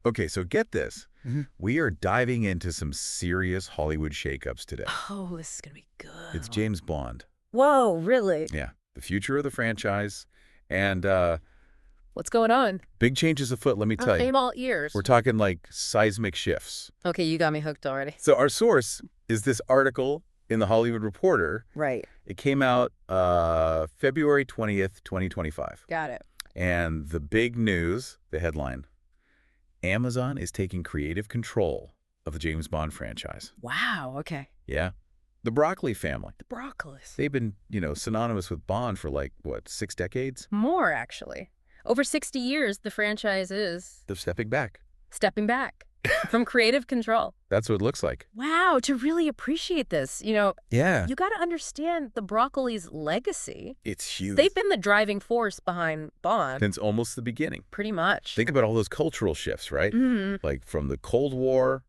Okay, so get this. Mm-hmm. We are diving into some serious Hollywood shakeups today. Oh, this is going to be good. It's James Bond. Whoa, really? Yeah, the future of the franchise. And What's going on? big changes afoot, let me tell you. I'm all ears. We're talking like seismic shifts. Okay, you got me hooked already. So our source is this article in the Hollywood Reporter. Right. It came out February 20th, 2025. Got it. And the big news, the headline, Amazon is taking creative control of the James Bond franchise. Wow, okay. Yeah. The Broccoli family. The broccolis. They've been, synonymous with Bond for like, what, 6 decades? More, actually. Over 60 years, the franchise is They're stepping back. stepping back from creative control. That's what it looks like. Wow, to really appreciate this, Yeah. you got to understand the Broccoli's legacy. It's huge. They've been the driving force behind Bond, Since almost the beginning. pretty much. Think about all those cultural shifts, right? Mhm. Like from the Cold War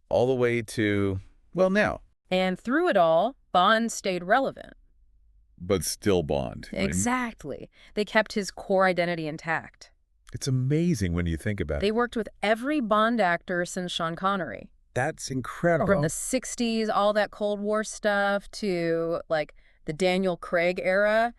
all the way to, well, now. And through it all, Bond stayed relevant. But still Bond. Exactly. They kept his core identity intact. It's amazing when you think about it. They worked with every Bond actor since Sean Connery. That's incredible. From the 60s, all that Cold War stuff, to, like, the Daniel Craig era.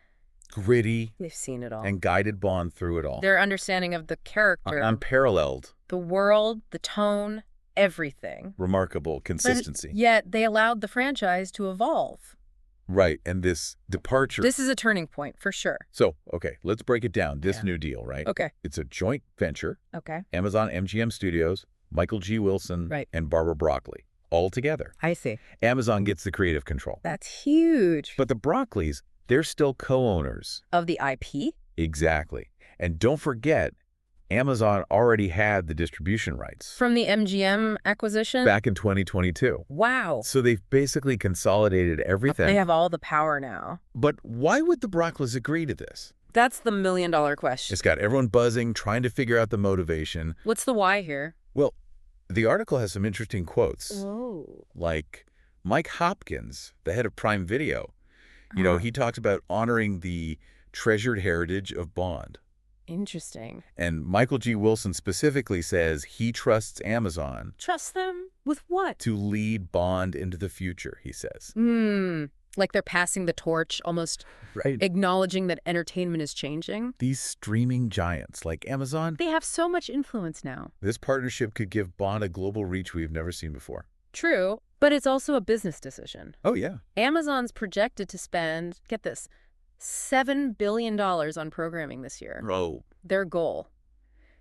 Gritty They've seen it all. and guided Bond through it all. Their understanding of the character, Unparalleled. the world, the tone, everything. Remarkable But consistency. yet they allowed the franchise to evolve. Right. And this departure. This is a turning point, for sure. So, okay, let's break it down. This Yeah. new deal, right? Okay. It's a joint venture. Okay. Amazon MGM Studios, Michael G. Wilson, Right. and Barbara Broccoli. All together. I see. Amazon gets the creative control. That's huge. But the Broccoli's, they're still co-owners. Of the IP? Exactly. And don't forget, Amazon already had the distribution rights From the MGM acquisition? back in 2022. Wow. So they've basically consolidated everything. They have all the power now. But why would the Broccoli's agree to this? That's the million-dollar question. It's got everyone buzzing, trying to figure out the motivation. What's the why here? Well, the article has some interesting quotes. Whoa. Like Mike Hopkins, the head of Prime Video. He talks about honoring the treasured heritage of Bond. Interesting. And Michael G. Wilson specifically says he trusts Amazon Trust them? With what? to lead Bond into the future, he says. Like they're passing the torch, almost Right. acknowledging that entertainment is changing. These streaming giants like Amazon, They have so much influence now. this partnership could give Bond a global reach we've never seen before. True, but it's also a business decision. Oh, yeah. Amazon's projected to spend, get this, $7 billion on programming this year. Oh. Their goal,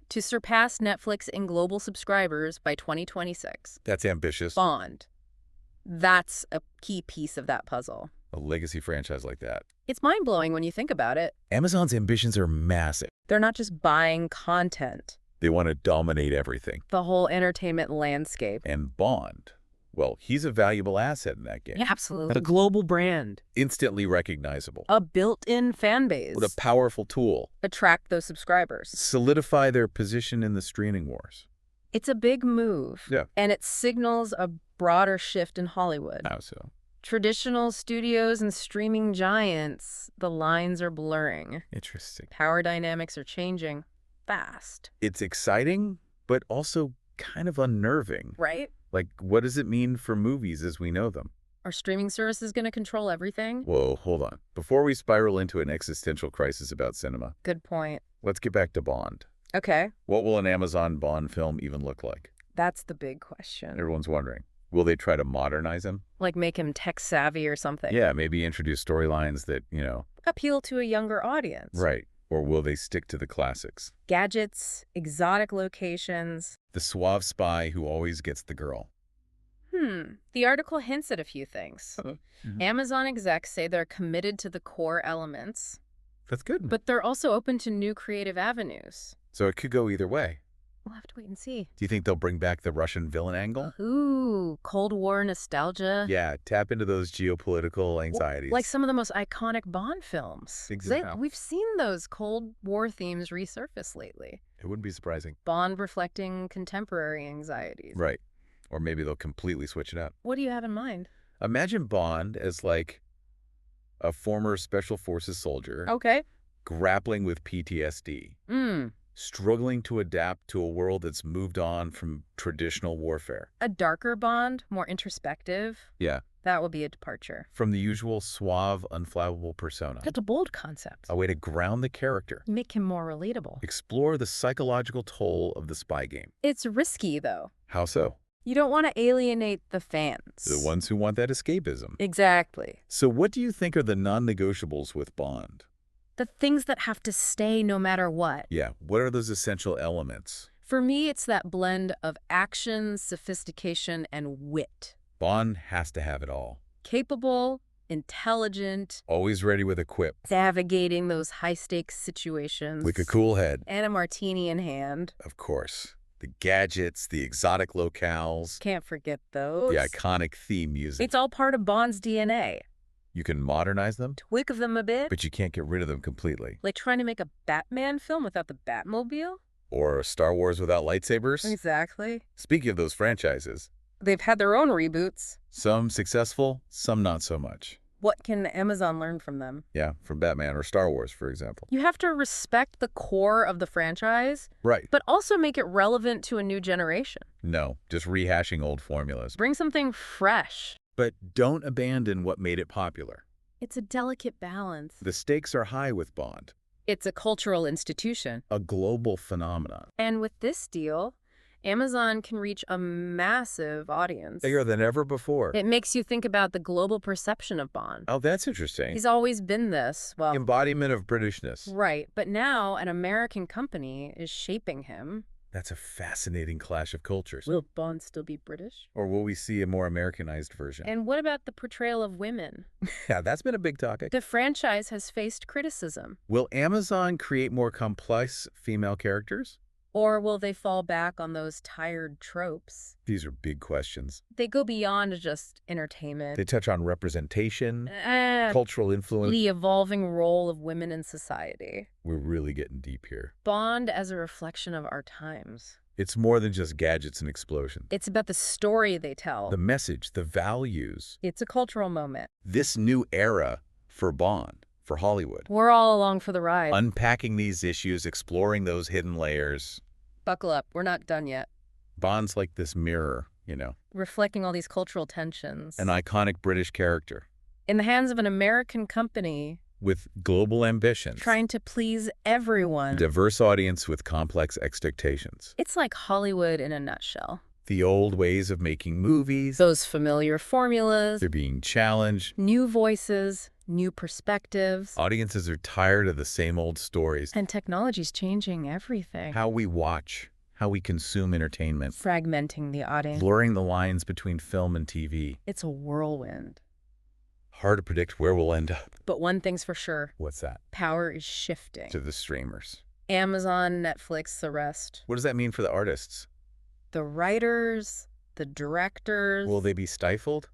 to surpass Netflix in global subscribers by 2026. That's ambitious. Bond. That's a key piece of that puzzle. A legacy franchise like that. It's mind-blowing when you think about it. Amazon's ambitions are massive. They're not just buying content, They want to dominate everything. the whole entertainment landscape. And Bond, well, he's a valuable asset in that game. Yeah, absolutely. A global brand. Instantly recognizable. A built-in fan base. What a powerful tool. Attract those subscribers. Solidify their position in the streaming wars. It's a big move. Yeah. And it signals a broader shift in Hollywood. How so? Traditional studios and streaming giants, the lines are blurring. Interesting. Power dynamics are changing fast. It's exciting, but also kind of unnerving. Right? Like, what does it mean for movies as we know them? Are streaming services going to control everything? Whoa, hold on. Before we spiral into an existential crisis about cinema, Good point. let's get back to Bond. Okay. What will an Amazon Bond film even look like? That's the big question. Everyone's wondering. Will they try to modernize him? Like make him tech-savvy or something. Yeah, maybe introduce storylines that, Appeal to a younger audience. right. Or will they stick to the classics? Gadgets, exotic locations. The suave spy who always gets the girl. The article hints at a few things. Mhm. Amazon execs say they're committed to the core elements, That's good. but they're also open to new creative avenues. So it could go either way. We'll have to wait and see. Do you think they'll bring back the Russian villain angle? Ooh, Cold War nostalgia. Yeah, tap into those geopolitical anxieties. Like some of the most iconic Bond films. Exactly. We've seen those Cold War themes resurface lately. It wouldn't be surprising. Bond reflecting contemporary anxieties. Right. Or maybe they'll completely switch it up. What do you have in mind? Imagine Bond as like a former Special Forces soldier Okay. grappling with PTSD. struggling to adapt to a world that's moved on from traditional warfare. A darker Bond, more introspective, Yeah, that would be a departure. from the usual suave, unflappable persona. That's a bold concept. A way to ground the character. Make him more relatable. Explore the psychological toll of the spy game. It's risky, though. How so? You don't want to alienate the fans. The ones who want that escapism. Exactly. So what do you think are the non-negotiables with Bond? The things that have to stay no matter what. Yeah, what are those essential elements? For me, it's that blend of action, sophistication, and wit. Bond has to have it all. Capable, intelligent, Always ready with a quip. navigating those high-stakes situations. With a cool head. And a martini in hand. Of course. The gadgets, the exotic locales. Can't forget those. The iconic theme music. It's all part of Bond's DNA. You can modernize them, Tweak them a bit. but you can't get rid of them completely. Like trying to make a Batman film without the Batmobile? Or Star Wars without lightsabers. Exactly. Speaking of those franchises, They've had their own reboots. some successful, some not so much. What can Amazon learn from them? Yeah, from Batman or Star Wars, for example. You have to respect the core of the franchise, Right. but also make it relevant to a new generation. No, just rehashing old formulas. Bring something fresh. But don't abandon what made it popular. It's a delicate balance. The stakes are high with Bond. It's a cultural institution. A global phenomenon. And with this deal, Amazon can reach a massive audience. Bigger than ever before. It makes you think about the global perception of Bond. Oh, that's interesting. He's always been this, well, Embodiment of Britishness. right, but now an American company is shaping him. That's a fascinating clash of cultures. Will Bond still be British? Or will we see a more Americanized version? And what about the portrayal of women? Yeah, that's been a big topic. The franchise has faced criticism. Will Amazon create more complex female characters? Or will they fall back on those tired tropes? These are big questions. They go beyond just entertainment. They touch on representation, Eh, cultural influence. the evolving role of women in society. We're really getting deep here. Bond as a reflection of our times. It's more than just gadgets and explosions. It's about the story they tell. The message, the values. It's a cultural moment. This new era for Bond, for Hollywood. We're all along for the ride. Unpacking these issues, exploring those hidden layers. Buckle up. We're not done yet. Bond's like this mirror, you know, Reflecting all these cultural tensions. an iconic British character in the hands of an American company with global ambitions. trying to please everyone. A diverse audience with complex expectations. It's like Hollywood in a nutshell. The old ways of making movies, Those familiar formulas, they're being challenged. new voices, new perspectives. Audiences are tired of the same old stories. And technology's changing everything. How we watch, how we consume entertainment, Fragmenting the audience. blurring the lines between film and TV. It's a whirlwind. Hard to predict where we'll end up. But one thing's for sure. What's that? Power is shifting. To the streamers. Amazon, Netflix, the rest. What does that mean for the artists? The writers, the directors. Will they be stifled?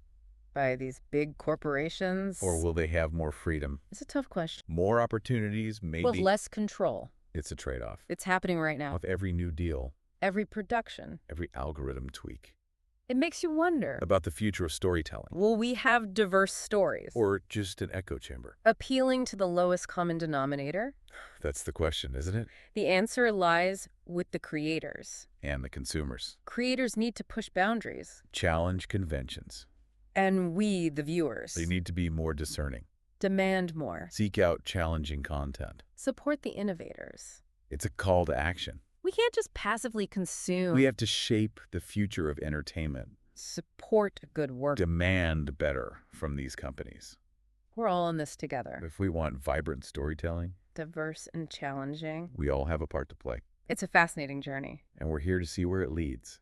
By these big corporations? Or will they have more freedom? It's a tough question. More opportunities, maybe. With less control. It's a trade-off. It's happening right now. With every new deal, Every production. every algorithm tweak. It makes you wonder. About the future of storytelling. Will we have diverse stories? Or just an echo chamber? Appealing to the lowest common denominator? That's the question, isn't it? The answer lies with the creators. And the consumers. Creators need to push boundaries. Challenge conventions. And we, the viewers, They need to be more discerning. demand more. Seek out challenging content. Support the innovators. It's a call to action. We can't just passively consume. We have to shape the future of entertainment. Support good work. Demand better from these companies. We're all in this together. If we want vibrant storytelling, Diverse and challenging. we all have a part to play. It's a fascinating journey. And we're here to see where it leads.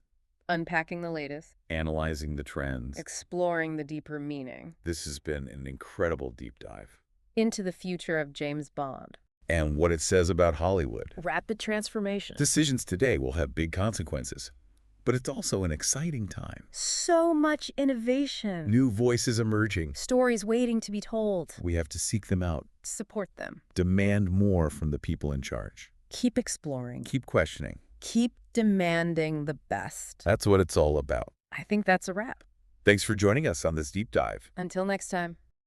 Unpacking the latest. Analyzing the trends. Exploring the deeper meaning. This has been an incredible deep dive. Into the future of James Bond. And what it says about Hollywood. Rapid transformation. Decisions today will have big consequences. But it's also an exciting time. So much innovation. New voices emerging. Stories waiting to be told. We have to seek them out. Support them. Demand more from the people in charge. Keep exploring. Keep questioning. Keep demanding the best. That's what it's all about. I think that's a wrap. Thanks for joining us on this deep dive. Until next time.